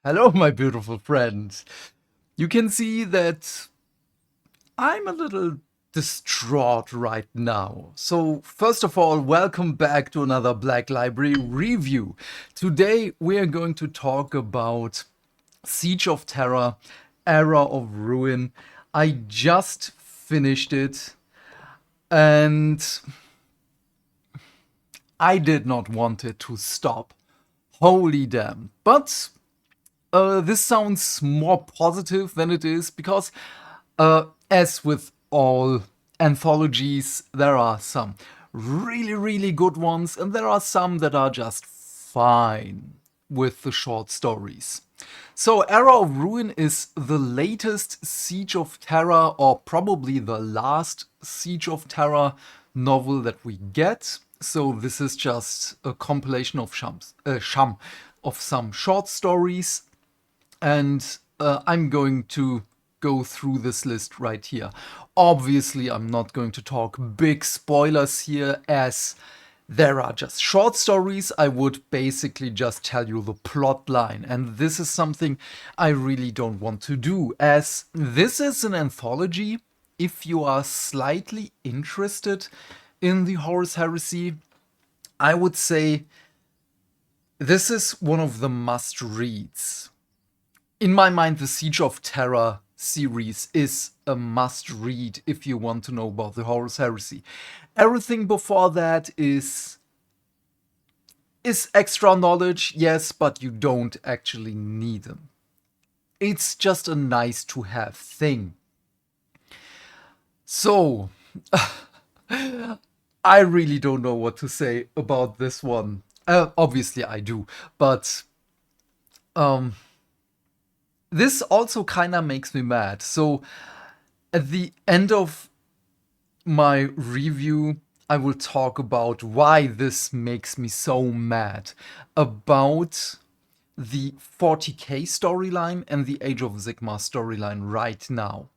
Hello, my beautiful friend. You can see that I'm a little distraught right now. So, first of all, welcome back to another Black Library review. Today, we are going to talk about Siege of Terra, Era of Ruin. I just finished it, and I did not want it to stop. Holy damn. But this sounds more positive than it is because, as with all anthologies, there are some really, really good ones, and there are some that are just fine with the short stories. So, Era of Ruin is the latest Siege of Terra, or probably the last Siege of Terra novel that we get. So, this is just a compilation of of some short stories, and I'm going to go through this list right here. Obviously, I'm not going to talk big spoilers here, as there are just short stories. I would basically just tell you the plot line, and this is something I really don't want to do, as this is an anthology. If you are slightly interested in the Horus Heresy, I would say this is one of the must-reads. In my mind, the Siege of Terra series is a must-read if you want to know about the Horus Heresy. Everything before that is extra knowledge, yes, but you don't actually need them. It's just a nice to have thing. So, I really don't know what to say about this one. Obviously, I do, but this also kind of makes me mad. So, at the end of my review, I will talk about why this makes me so mad about the 40k storyline and the Age of Sigmar storyline right now.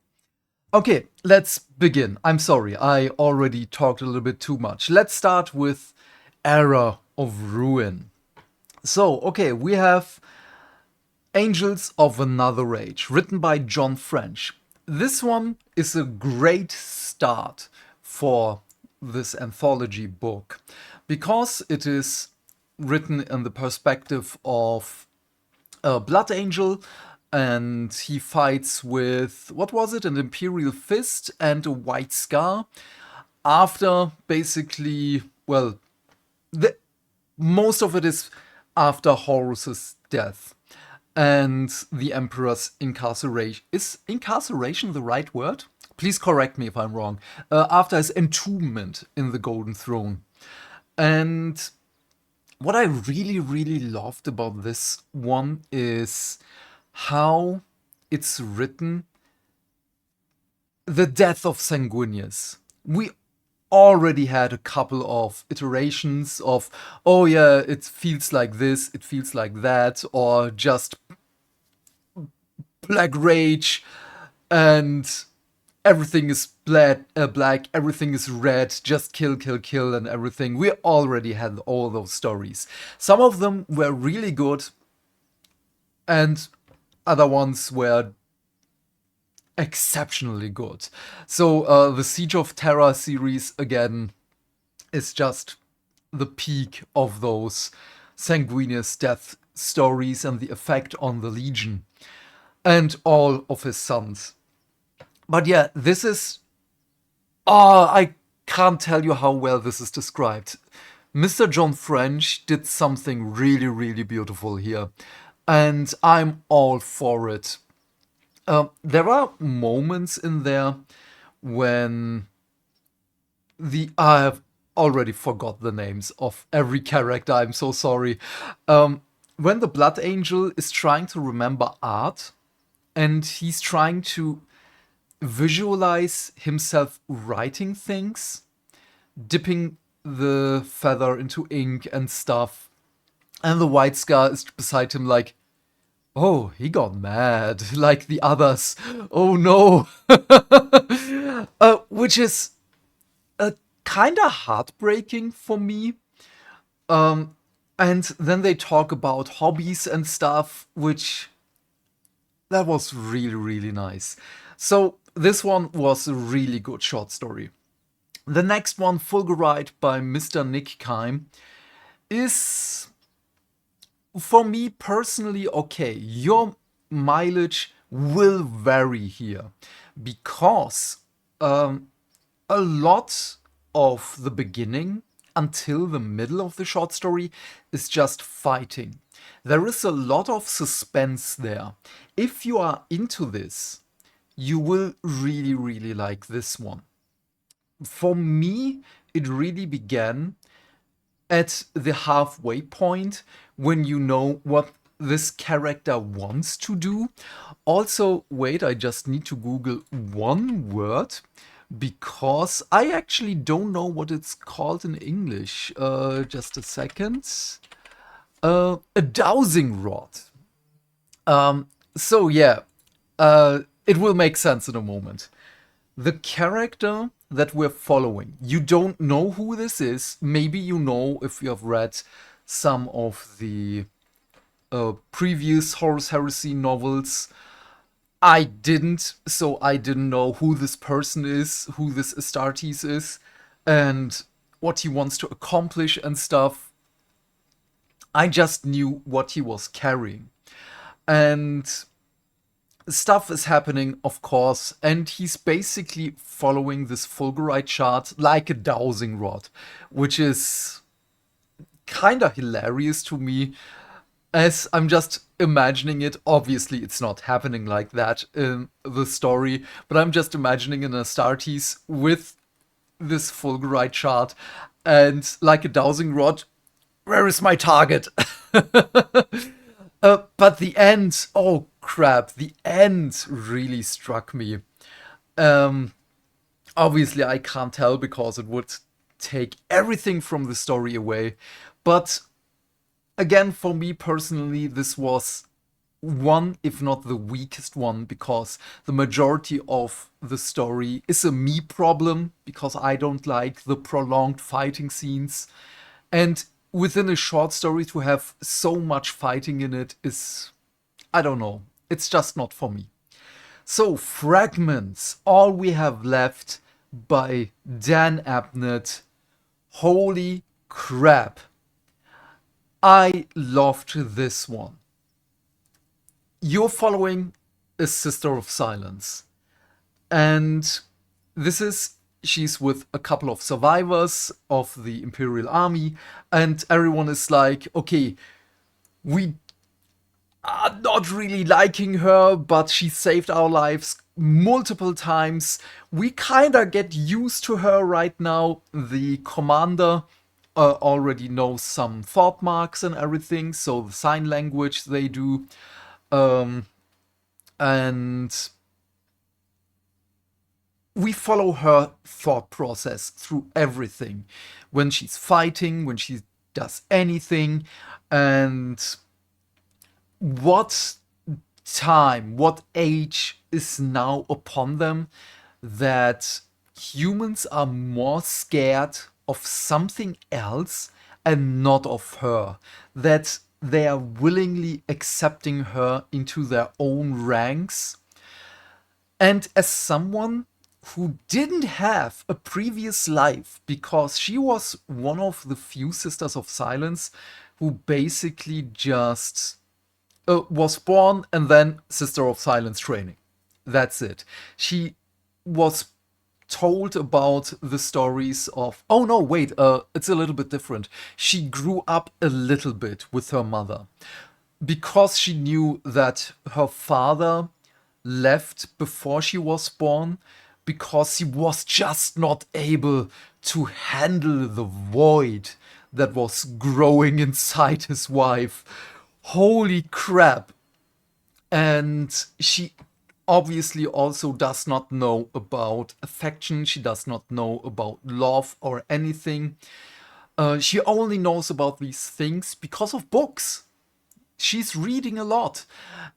Okay, let's begin. I'm sorry, I already talked a little bit too much. Let's start with Era of Ruin. So, okay, we have Angels of Another Age, written by John French. This one is a great start for this anthology book because it is written in the perspective of a Blood Angel, and he fights with, what was it, an Imperial Fist and a White Scar after basically, well, the, most of it is after Horus's death and the Emperor's incarceration. Is incarceration the right word? Please correct me if I'm wrong. After his entombment in the Golden Throne. And what I really, really loved about this one is how it's written. The death of Sanguinius. We already had a couple of iterations of, oh yeah, it feels like this, it feels like that, or just black rage and everything is black, everything is red, just kill, kill, kill, and everything. We already had all those stories. Some of them were really good, and other ones were exceptionally good. So the Siege of Terra series again is just the peak of those sanguineous death stories and the effect on the Legion and all of his sons. But yeah, this is. I can't tell you how well this is described. Mr. John French did something really, really beautiful here, and I'm all for it. There are moments in there when I've already forgot the names of every character. I'm so sorry. When the Blood Angel is trying to remember art, and he's trying to visualize himself writing things, dipping the feather into ink and stuff, and the White Scar is beside him like, oh, he got mad like the others. Oh no. Which is kind of heartbreaking for me. And then they talk about hobbies and stuff, which That was really, really nice. So this one was a really good short story. The next one, Fulgurite by Mr. Nick Kime, is for me personally okay. Your mileage will vary here because a lot of the beginning until the middle of the short story is just fighting. There is a lot of suspense there. If you are into this, you will really, really like this one. For me, it really began at the halfway point when you know what this character wants to do. Also, wait, I just need to Google one word because I actually don't know what it's called in English. Just a second. A dowsing rod. So yeah, it will make sense in a moment. The character that we're following, you don't know who this is. Maybe you know if you have read some of the previous Horus Heresy novels. I didn't, so I didn't know who this person is, who this Astartes is, and what he wants to accomplish and stuff. I just knew what he was carrying. And stuff is happening, of course, and he's basically following this fulgurite chart like a dowsing rod, which is kind of hilarious to me as I'm just imagining it. Obviously, it's not happening like that in the story, but I'm just imagining an Astartes with this fulgurite chart and like a dowsing rod. Where is my target? But the end, oh crap, the end really struck me. Um, Obviously, I can't tell because it would take everything from the story away. But again, for me personally, this was one, if not the weakest one, because the majority of the story is a me problem, because I don't like the prolonged fighting scenes. And within a short story to have so much fighting in it is, I don't know, it's just not for me. So, Fragments, all we have left by Dan Abnett. Holy crap. I loved this one. You're following a Sister of Silence. And this is, she's with a couple of survivors of the Imperial Army. And everyone is like, okay, we are not really liking her, but she saved our lives multiple times. We kinda get used to her right now. The commander already knows some thought marks and everything, so the sign language they do. Um, and we follow her thought process through everything. When she's fighting, when she does anything, and what time, what age is now upon them that humans are more scared of something else and not of her. That they are willingly accepting her into their own ranks. And as someone who didn't have a previous life, because she was one of the few Sisters of Silence who basically just was born and then Sister of Silence training. That's it. She was told about the stories of. Oh no, wait, it's a little bit different. She grew up a little bit with her mother because she knew that her father left before she was born because he was just not able to handle the void that was growing inside his wife. Holy crap. And she obviously also does not know about affection. She does not know about love or anything. She only knows about these things because of books. She's reading a lot.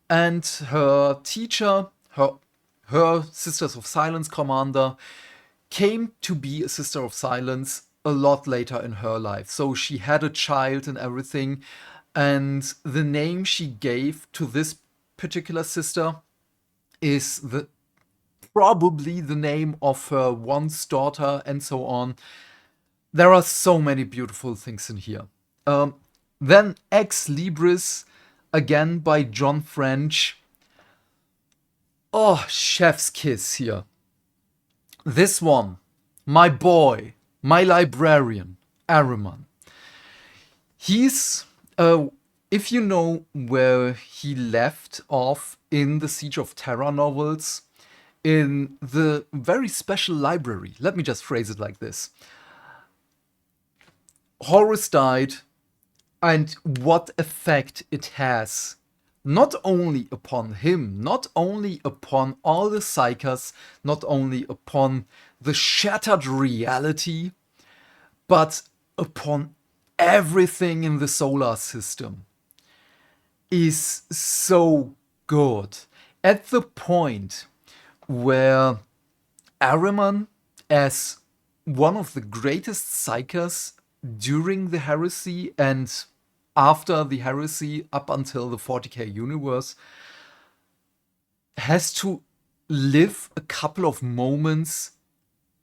And her teacher, her Sisters of Silence commander, came to be a Sister of Silence a lot later in her life. So she had a child and everything. And the name she gave to this particular sister is probably the name of her once daughter, and so on. There are so many beautiful things in here. Then Ex Libris, again by John French. Oh, chef's kiss here. This one, my boy, my librarian, Ahriman. He's, if you know where he left off in the Siege of Terra novels, in the very special library, let me just phrase it like this. Horus died, and what effect it has, not only upon him, not only upon all the psychers, not only upon the shattered reality, but upon everything in the solar system, is so good. At the point where Ahriman, as one of the greatest psychers during the Heresy and after the Heresy up until the 40k universe, has to live a couple of moments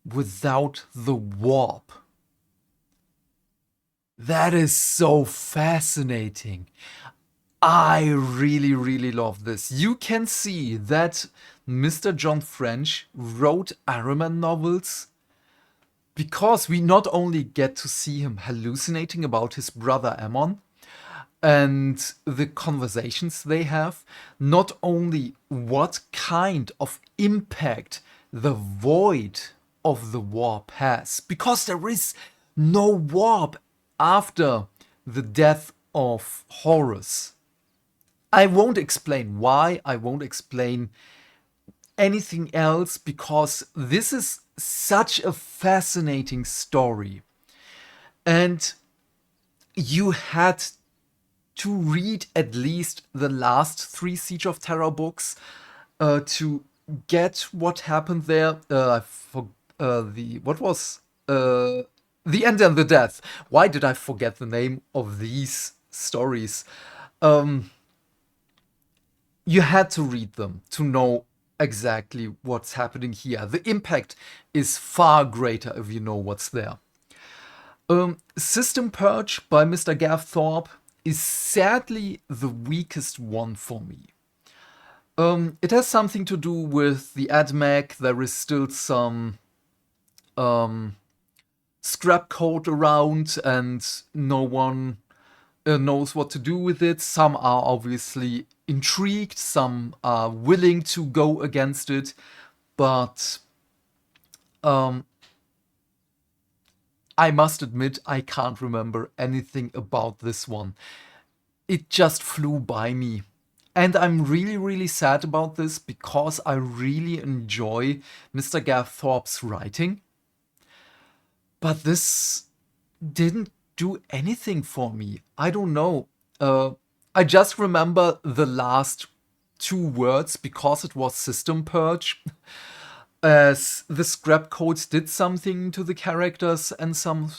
without the warp. That is so fascinating. I really, really love this. You can see that Mr. John French wrote Ahriman novels because we not only get to see him hallucinating about his brother Ammon and the conversations they have, not only what kind of impact the void of the warp has, because there is no warp after the death of Horus. I won't explain why, I won't explain anything else, because this is such a fascinating story. And you had to read at least the last 3 Siege of Terra books to get what happened there. The End and the Death. Why did I forget the name of these stories? You had to read them to know exactly what's happening here. The impact is far greater if you know what's there. System Purge by Mr. Gav Thorpe is sadly the weakest one for me. It has something to do with the AdMech. There is still some scrap code around and no one knows what to do with it. Some are obviously intrigued, some are willing to go against it, but I must admit I can't remember anything about this one. It just flew by me. And I'm really, really sad about this because I really enjoy Mr. Gav Thorpe's writing. But this didn't do anything for me. I don't know. I just remember the last 2 words because it was System Purge. As the scrap codes did something to the characters and some...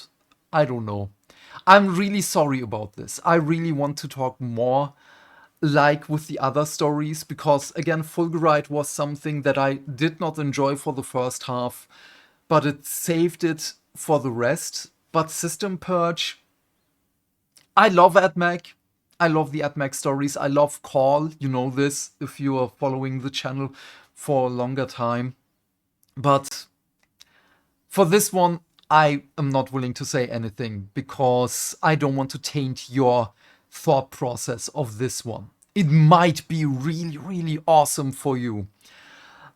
I don't know. I'm really sorry about this. I really want to talk more like with the other stories, because again, Fulgurite was something that I did not enjoy for the first half, but it saved it for the rest. But System Purge, I love AdMech. I love the AdMech stories. I love Call. You know this if you are following the channel for a longer time. But for this one, I am not willing to say anything because I don't want to taint your thought process of this one. It might be really, really awesome for you.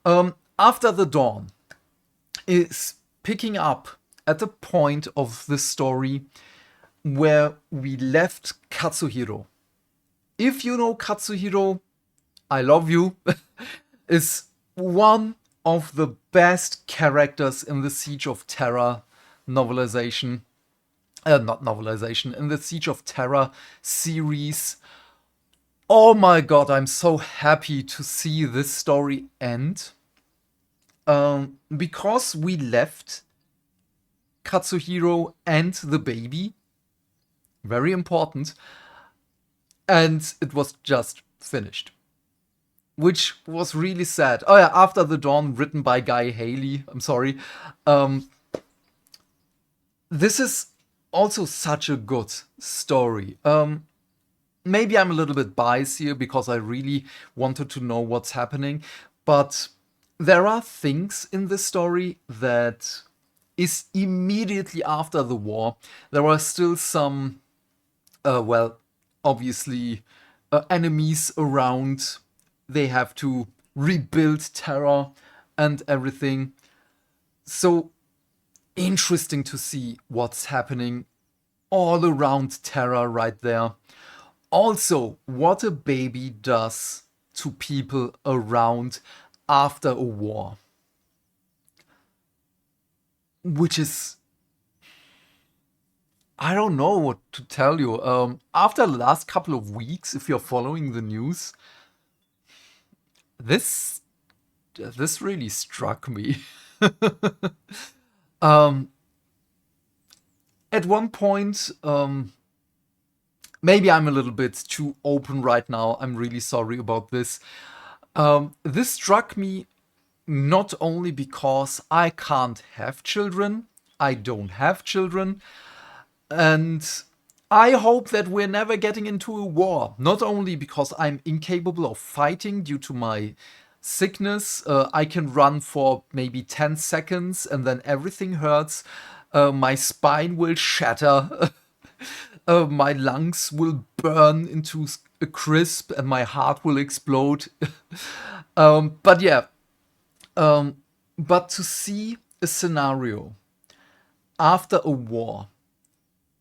After the Dawn is picking up at the point of the story where we left Katsuhiro. If you know Katsuhiro, I love you, is one of the best characters in the Siege of Terra novelization. Not novelization, in the Siege of Terra series. Oh my god, I'm so happy to see this story end. Because we left Katsuhiro and the baby. Very important. And it was just finished. which was really sad. Oh yeah, After the Dawn, written by Guy Haley. I'm sorry. Um, this is also such a good story. Maybe I'm a little bit biased here because I really wanted to know what's happening, but there are things in this story that is immediately after the war. There are still some, well, obviously, enemies around. They have to rebuild Terra and everything. So interesting to see what's happening all around Terra right there. Also, what a baby does to people around after a war. Which is, I don't know what to tell you. After the last couple of weeks, if you're following the news, this this really struck me. At one point, maybe I'm a little bit too open right now. I'm really sorry about this. This struck me not only because I can't have children, I don't have children, and I hope that we're never getting into a war. Not only because I'm incapable of fighting due to my sickness, I can run for maybe 10 seconds and then everything hurts. My spine will shatter. My lungs will burn into a crisp and my heart will explode. But yeah, but to see a scenario after a war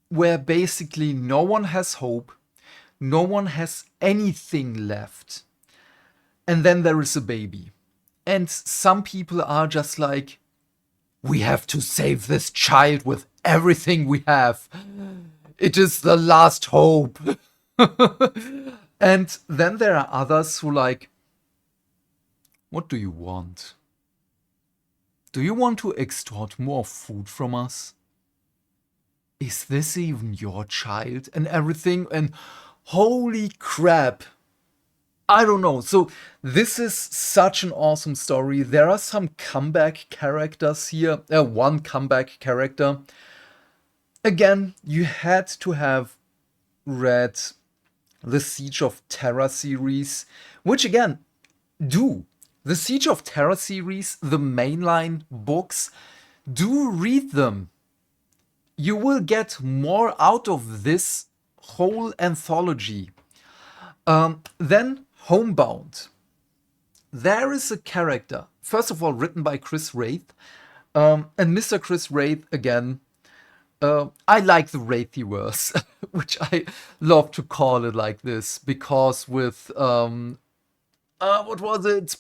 where basically no one has hope, no one has anything left, and then there is a baby. And some people are just like, we have to save this child with everything we have. It is the last hope. And then there are others who like, what do you want? Do you want to extort more food from us? Is this even your child? And everything. And holy crap. I don't know. So this is such an awesome story. There are some comeback characters here. One comeback character. Again, you had to have read the Siege of Terra series, which again, do. The Siege of Terra series, the mainline books, do read them. You will get more out of this whole anthology. Then Homebound. There is a character, first of all, written by Chris Wraith. And Mr. Chris Wraith, again, I like the Wraithiverse, which I love to call it like this, because with, what was it?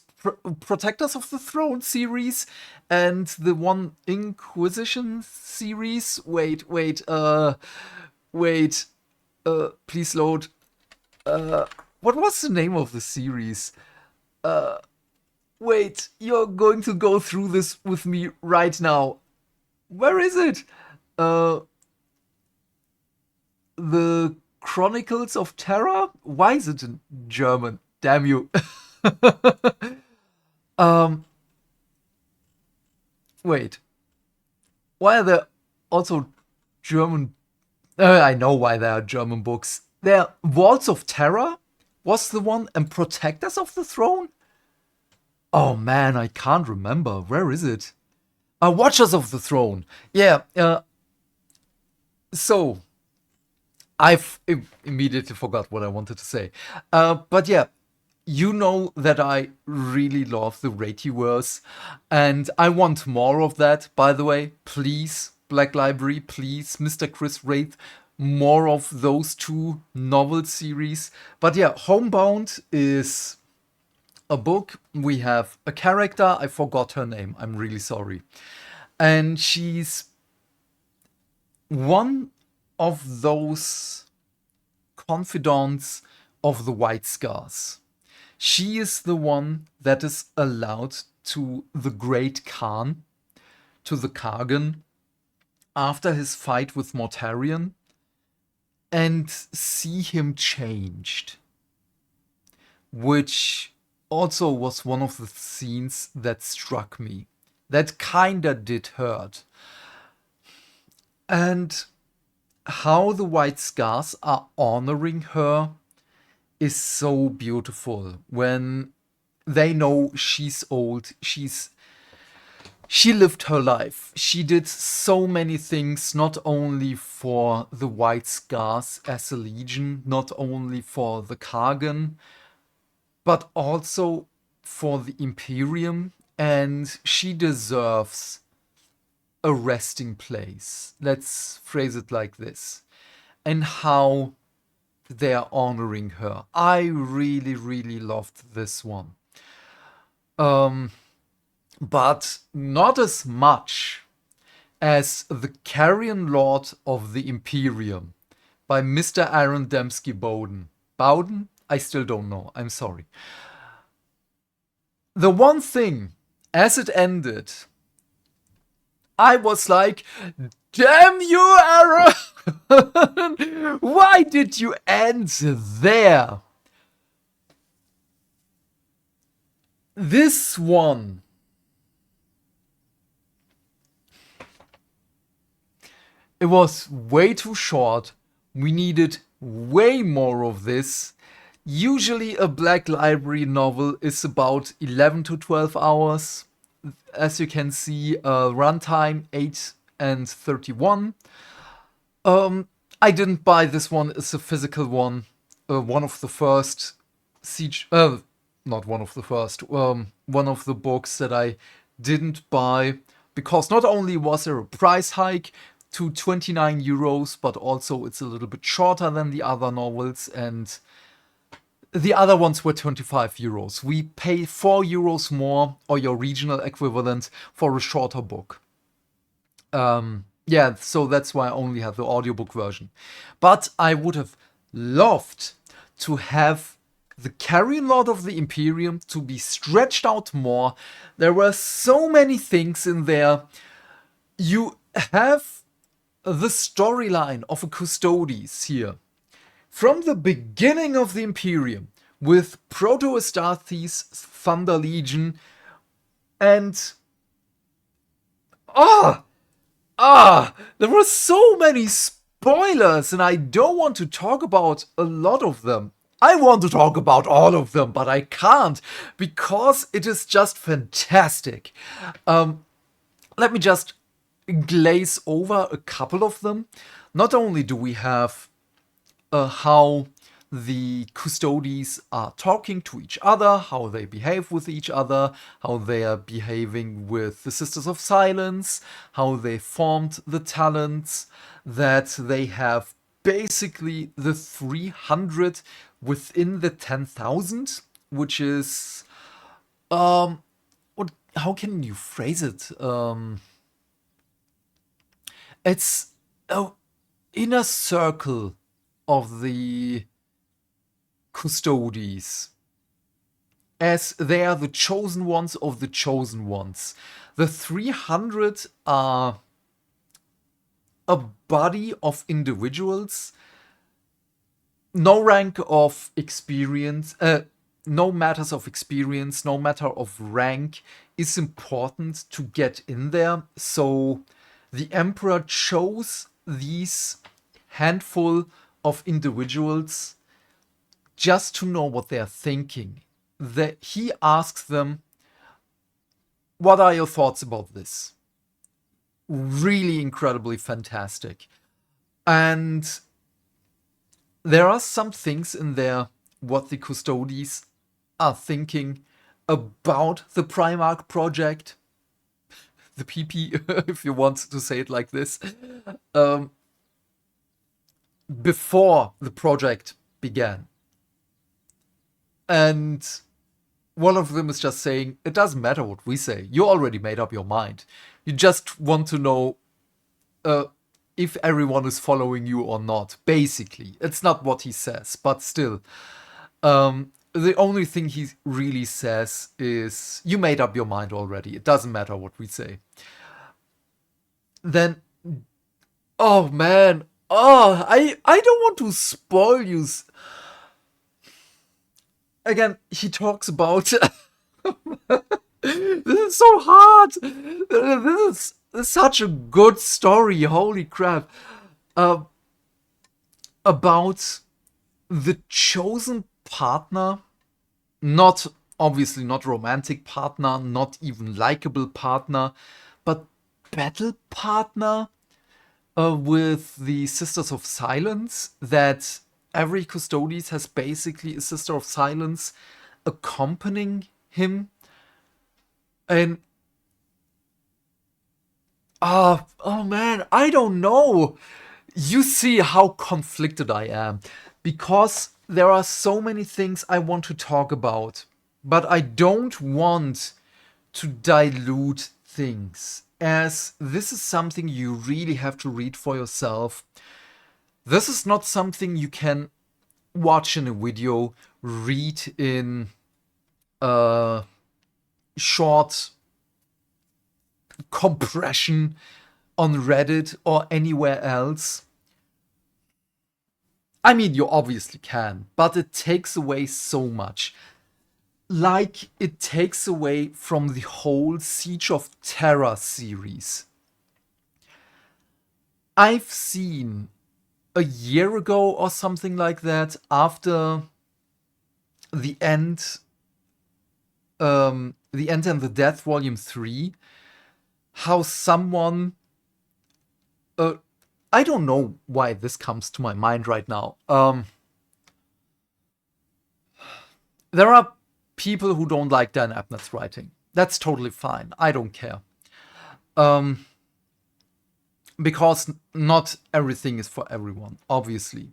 Protectors of the Throne series and the one Inquisition series. Wait, please load. What was the name of the series? Wait, you're going to go through this with me right now. Where is it? The Chronicles of Terra? Why is it in German? Damn you. Wait. Why are there also German... I know why there are German books. There, Walls of Terra was the one, and Protectors of the Throne? Oh man, I can't remember. Where is it? Watchers of the Throne. Yeah, so I've immediately forgot what I wanted to say. But yeah, you know that I really love the Wraithiverse, and I want more of that, by the way. Please, Black Library, please, Mr. Chris Wraith, more of those two novel series. But yeah, Homebound is a book. We have a character, I forgot her name, I'm really sorry. And she's one of those confidants of the White Scars. She is the one that is allowed to the Great Khan, to the Kargan, after his fight with Mortarion, and see him changed. Which also was one of the scenes that struck me. That kinda did hurt. And how the White Scars are honoring her is so beautiful. When they know she's old, she lived her life. She did so many things, not only for the White Scars as a legion, not only for the Kagan, but also for the Imperium, and she deserves a resting place. Let's phrase it like this. And how they're honoring her. I really, really loved this one. But not as much as The Carrion Lord of the Imperium by Mr. Aaron Dembski Bowden. Bowden? I still don't know. I'm sorry. The one thing, as it ended, I was like, damn you, Aaron! Why did you end there? This one. It was way too short. We needed way more of this. Usually a Black Library novel is about 11 to 12 hours. As you can see, runtime 8 and 31. I didn't buy this one as a physical one. One of the first siege, not one of the first, one of the books that I didn't buy because not only was there a price hike to 29 euros, but also it's a little bit shorter than the other novels, and the other ones were 25 euros. We pay 4 euros more, or your regional equivalent, for a shorter book. Yeah, so that's why I only have the audiobook version. But I would have loved to have the Carrion Lord of the Imperium to be stretched out more. There were so many things in there. You have the storyline of a Custodes here. From the beginning of the Imperium, with Proto-Astartes, Thunder Legion, and there were so many spoilers, and I don't want to talk about a lot of them. I want to talk about all of them, but I can't, because it is just fantastic. Let me just glaze over a couple of them. Not only do we have how the Custodes are talking to each other, how they behave with each other, how they are behaving with the Sisters of Silence, how they formed the talents, that they have basically the 300 within the 10,000, which is how can you phrase it? It's an inner circle of the Custodes, as they are the chosen ones of the chosen ones. The 300 are a body of individuals. No rank of experience, no matters of experience, no matter of rank is important to get in there. So the Emperor chose these handful of individuals just to know what they're thinking. He asks them, what are your thoughts about this? Really incredibly fantastic. And there are some things in there what the Custodes are thinking about the Primarch project. The PP, if you want to say it like this. Before the project began. And one of them is just saying, it doesn't matter what we say. You already made up your mind. You just want to know if everyone is following you or not. Basically, it's not what he says, but still. The only thing he really says is, you made up your mind already. It doesn't matter what we say. Then, oh man, I don't want to spoil you. again, he talks about. This is so hard. This is such a good story. Holy crap. Uh, about the chosen partner, not obviously not romantic partner, not even likable partner, but battle partner with the Sisters of Silence, that every Custodes has basically a Sister of Silence accompanying him. And oh man, I don't know. You see how conflicted I am, because there are so many things I want to talk about, but I don't want to dilute things, as this is something you really have to read for yourself. This is not something you can watch in a video, read in a short compression on Reddit or anywhere else. I mean, you obviously can, but it takes away so much. Like, it takes away from the whole Siege of Terra series. I've seen a year ago or something like that, after the end, the End and the Death Volume 3, how someone, I don't know why this comes to my mind right now. There are people who don't like Dan Abnett's writing. That's totally fine. I don't care. Because not everything is for everyone, obviously.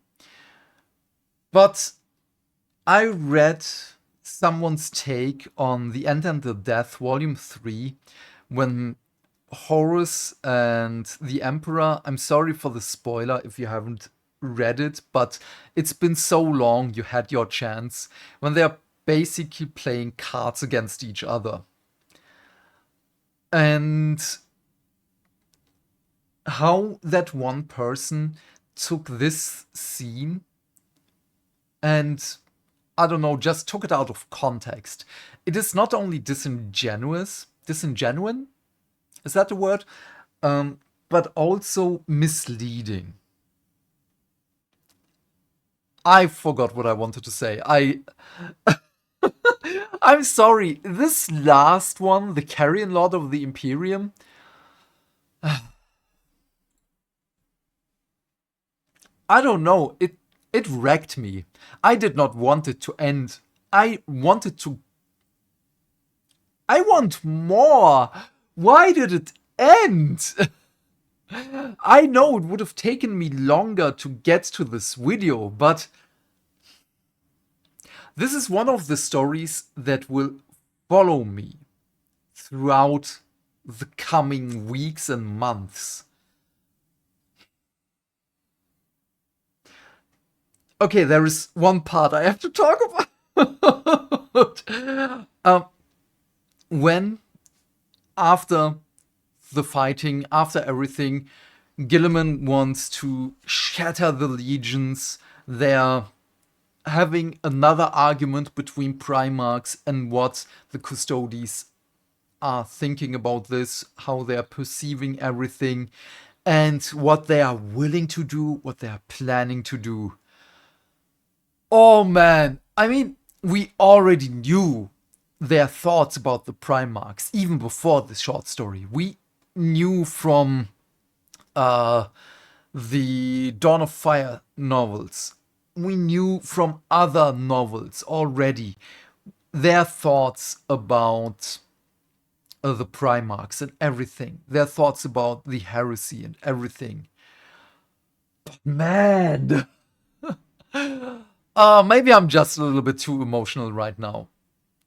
But I read someone's take on The End and the Death, Volume 3, when Horus and the Emperor, I'm sorry for the spoiler if you haven't read it, but it's been so long, you had your chance, when they're basically playing cards against each other. And how that one person took this scene and, I don't know, just took it out of context. It is not only disingenuine, is that the word? But also misleading. I forgot what I wanted to say. I'm sorry. This last one, the Carrion Lord of the Imperium, I don't know. It wrecked me. I did not want it to end. I want more. Why did it end? I know it would have taken me longer to get to this video, but this is one of the stories that will follow me throughout the coming weeks and months. Okay, there is one part I have to talk about. When, after the fighting, after everything, Gilliman wants to shatter the legions, they're having another argument between Primarchs and what the Custodes are thinking about this, how they're perceiving everything, and what they are willing to do, what they are planning to do. Oh man, I mean, we already knew their thoughts about the Primarchs even before this short story. We knew from the Dawn of Fire novels. We knew from other novels already their thoughts about the Primarchs and everything. Their thoughts about the Heresy and everything. But man! Maybe I'm just a little bit too emotional right now.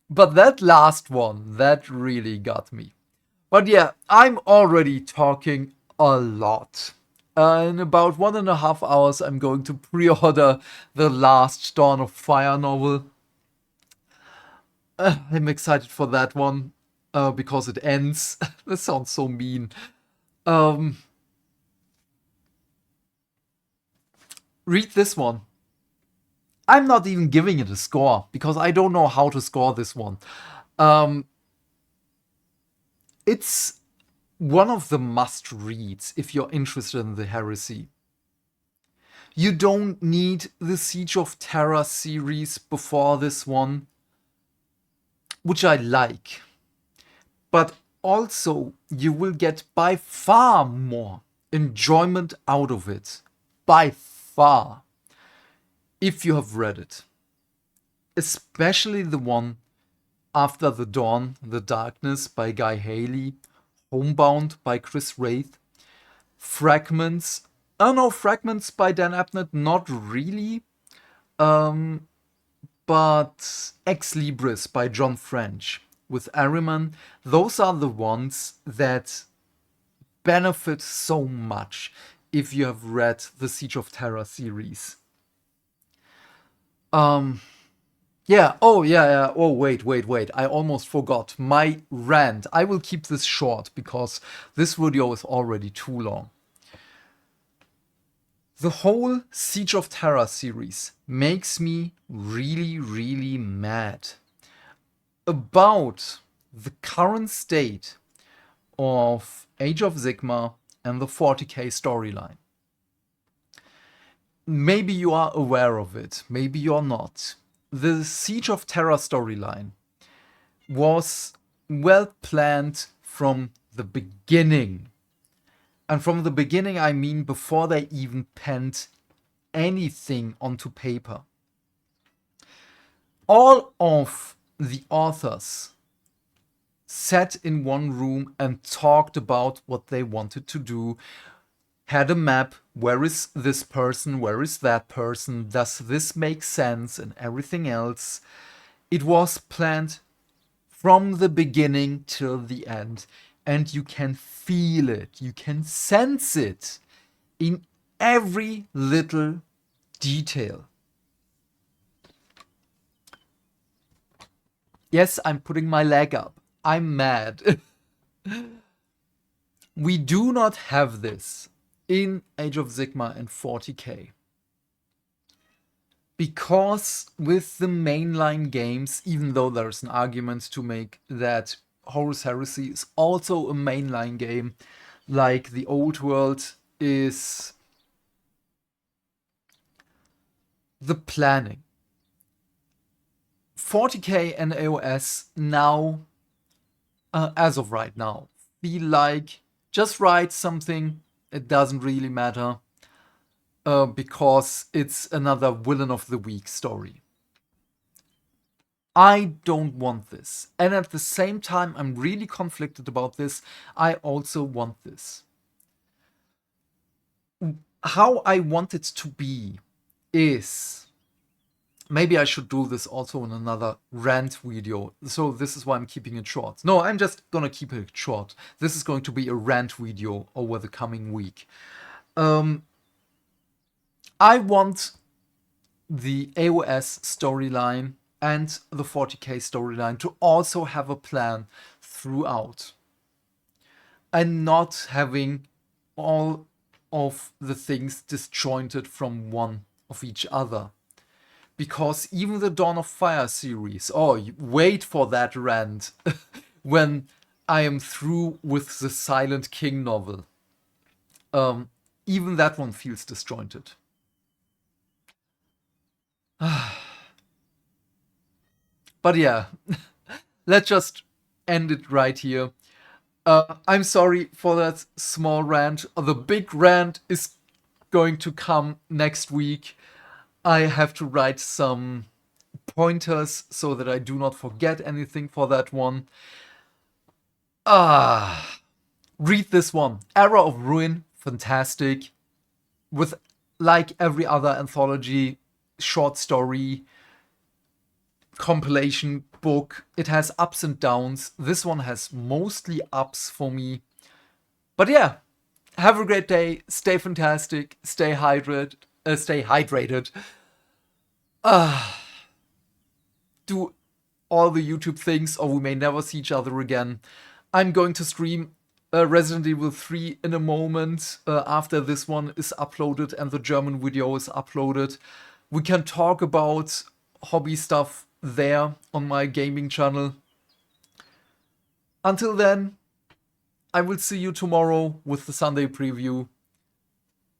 But that last one, that really got me. But yeah, I'm already talking a lot. In about 1.5 hours, I'm going to pre-order the last Dawn of Fire novel. I'm excited for that one because it ends. That sounds so mean. Read this one. I'm not even giving it a score because I don't know how to score this one. It's one of the must-reads if you're interested in the Heresy. You don't need the Siege of Terra series before this one, which I like. But also, you will get by far more enjoyment out of it. By far. If you have read it. Especially the one After the Dawn, The Darkness by Guy Haley, Homebound by Chris Wraith, Fragments. Oh no, Fragments by Dan Abnett, not really. But Ex Libris by John French with Ahriman. Those are the ones that benefit so much if you have read the Siege of Terra series. Yeah, oh yeah. Oh, wait. I almost forgot. My rant. I will keep this short because this video is already too long. The whole Siege of Terra series makes me really, really mad about the current state of Age of Sigmar and the 40k storyline. Maybe you are aware of it, maybe you're not. The Siege of Terra storyline was well planned from the beginning. And from the beginning, I mean before they even penned anything onto paper. All of the authors sat in one room and talked about what they wanted to do, had a map, where is this person, where is that person, does this make sense, and everything else. It was planned from the beginning till the end, and you can feel it, you can sense it in every little detail. Yes, I'm putting my leg up. I'm mad. We do not have this in Age of Sigmar and 40k. Because with the mainline games, even though there's an argument to make that Horus Heresy is also a mainline game, like the Old World is the planning. 40k and AOS now, as of right now, feel like just write something, it doesn't really matter, because it's another villain of the week story. I don't want this. And at the same time, I'm really conflicted about this. I also want this. How I want it to be is... Maybe I should do this also in another rant video. So this is why I'm keeping it short. No, I'm just gonna keep it short. This is going to be a rant video over the coming week. I want the AOS storyline and the 40k storyline to also have a plan throughout. And not having all of the things disjointed from one of each other. Because even the Dawn of Fire series, wait for that rant when I am through with the Silent King novel. Even that one feels disjointed. But yeah, let's just end it right here. I'm sorry for that small rant. The big rant is going to come next week. I have to write some pointers so that I do not forget anything for that one. Read this one. Era of Ruin, fantastic. With, like every other anthology, short story, compilation book, it has ups and downs. This one has mostly ups for me. But yeah, have a great day. Stay fantastic. Stay hydrated. Do all the YouTube things, or we may never see each other again. I'm going to stream Resident Evil 3 in a moment after this one is uploaded and the German video is uploaded. We can talk about hobby stuff there on my gaming channel. Until then, I will see you tomorrow with the Sunday preview.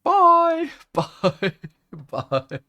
Bye! Bye! Bye!